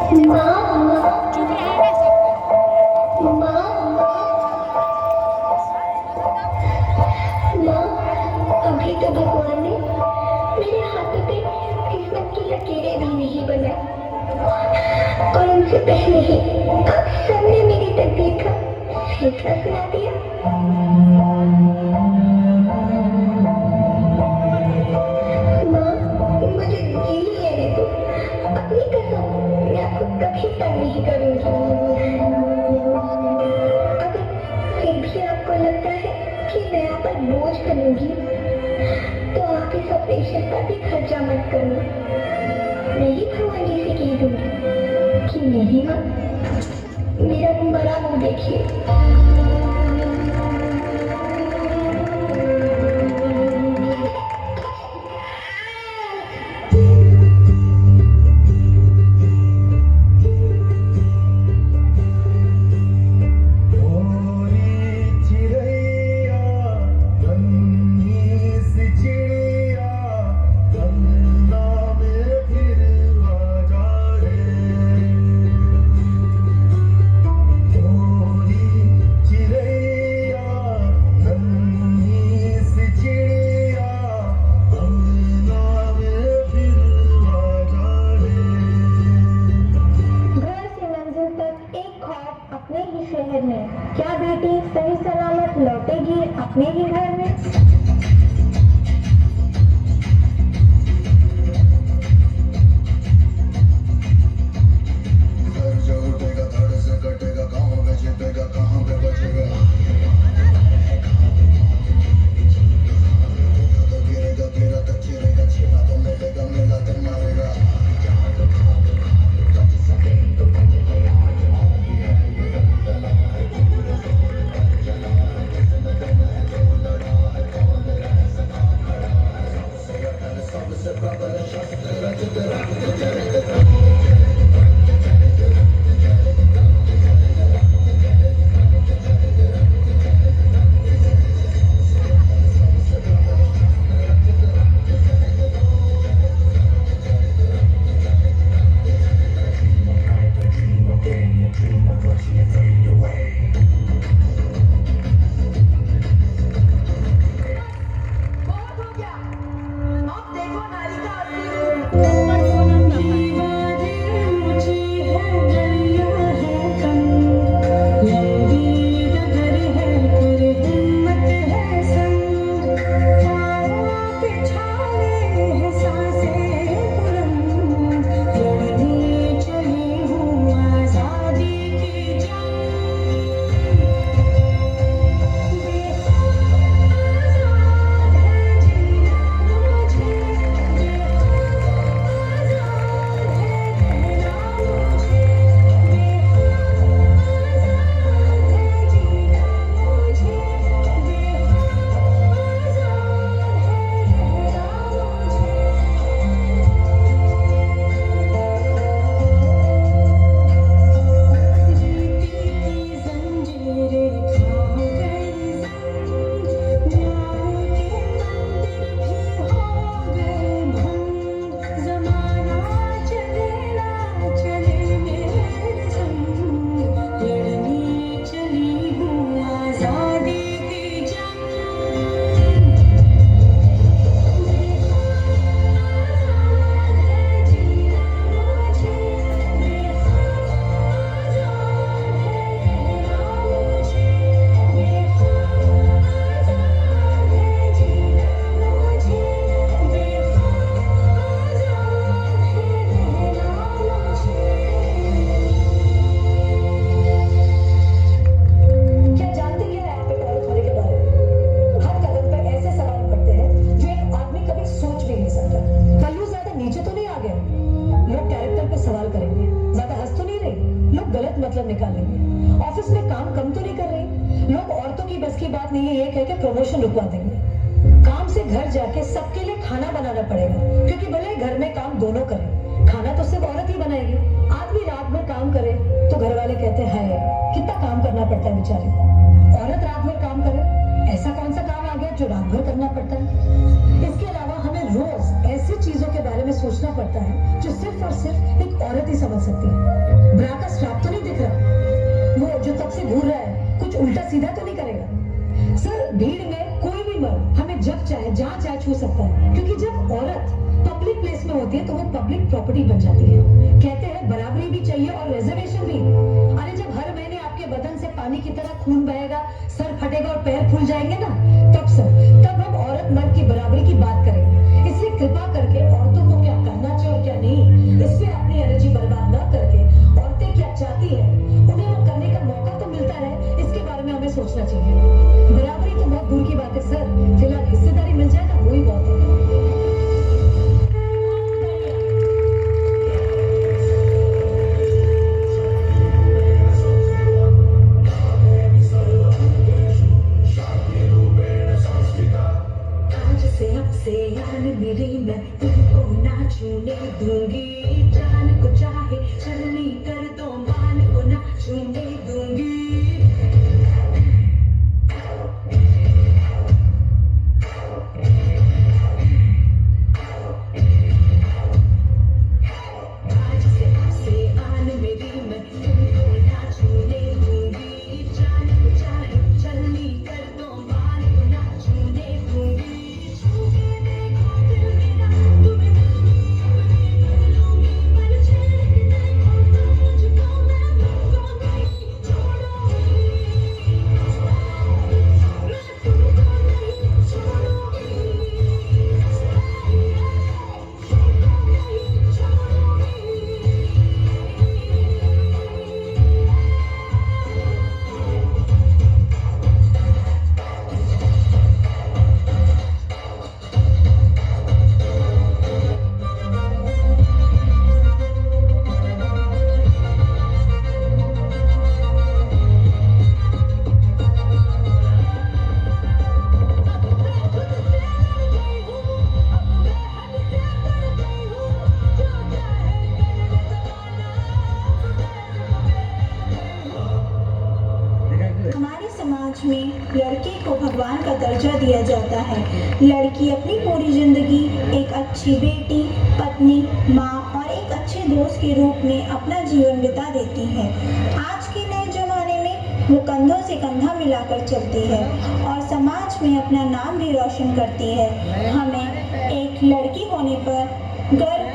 चुप रहेगा सब कोई। अभी तो भगवान ने मेरे हाथों पे किस्मत की लकीरें भी नहीं बनाई और उनसे पहले ही आप सबने मेरी तकदीर का फैसला सुना दिया। माँ, मुझे जी लेने दो। अपनी कसम, मैं आपको कभी तंग नहीं करूंगी। अगर फिर भी आपको लगता है कि मैं आप पर बोझ बनूंगी तो आप इस ऑपरेशन पर भी खर्चा मत करना। मैं ही भगवान जी से कह दूंगी कि नहीं माँ, मेरा मरा मुंह देखिए। अपने ही शहर में क्या बेटी सही सलामत लौटेगी अपने ही घर में? मतलब निकालेंगे। ऑफिस में काम कम तो नहीं कर रही, लोग औरतों की बस की बात नहीं है ये कह के प्रमोशन रुकवा देंगे। काम से घर जाके सबके लिए खाना बनाना पड़ेगा, क्योंकि भले घर में काम दोनों करें, खाना तो सिर्फ औरत ही बनाएगी। आदमी रात भर काम करे तो घर वाले कहते हैं कितना काम करना पड़ता है बेचारी। औरत रात भर काम करे, ऐसा कौन सा काम आ गया जो रात भर करना पड़ता है? इसके अलावा हमें रोज ऐसी चीजों के बारे में सोचना पड़ता है जो सिर्फ और सिर्फ एक औरत ही समझ सकती है। ब्रा का स्ट्रैप तो नहीं दिख रहा, वो जो तब से घूर रहा है कुछ उल्टा सीधा तो नहीं करेगा? सर, भीड़ में कोई भी मर्द हमें जब चाहे जहाँ चाहे छू सकता है, क्योंकि जब औरत पब्लिक प्लेस में होती है तो वो पब्लिक प्रॉपर्टी बन जाती है। कहते हैं बराबरी भी चाहिए और रिजर्वेशन भी। अरे जब हर महीने आपके बदन से पानी की तरह खून बहेगा, सर फटेगा और पैर फूल जाएंगे ना, तब हम औरत मर्द की बराबरी की बात करेंगे। इसलिए कृपा करके औरतों को क्या करना चाहिए और क्या नहीं, इस पे अपनी एनर्जी बर्बाद ना करके औरतें क्या चाहती है उन्हें वो करने का मौका तो मिलता रहे, इसके बारे में हमें सोचना चाहिए। बराबरी तो बहुत दूर की बात है सर, फिलहाल हिस्सेदारी मिल जाए ना, वही बहुत है। मेरी मैं तुमको ना छूने दूंगी, जान को चाहे चलनी कर दो, मान को ना छूने दूंगी। आज से आन मेरी मैं तुमको ना छूने दूंगी, जान को चाहे चलनी कर दो, मान को ना छूने दूंगी। हमारे समाज में लड़के को भगवान का दर्जा दिया जाता है। लड़की अपनी पूरी जिंदगी एक अच्छी बेटी, पत्नी, माँ और एक अच्छे दोस्त के रूप में अपना जीवन बिता देती है। आज के नए जमाने में वो कंधों से कंधा मिलाकर चलती है और समाज में अपना नाम भी रोशन करती है। हमें एक लड़की होने पर गर्व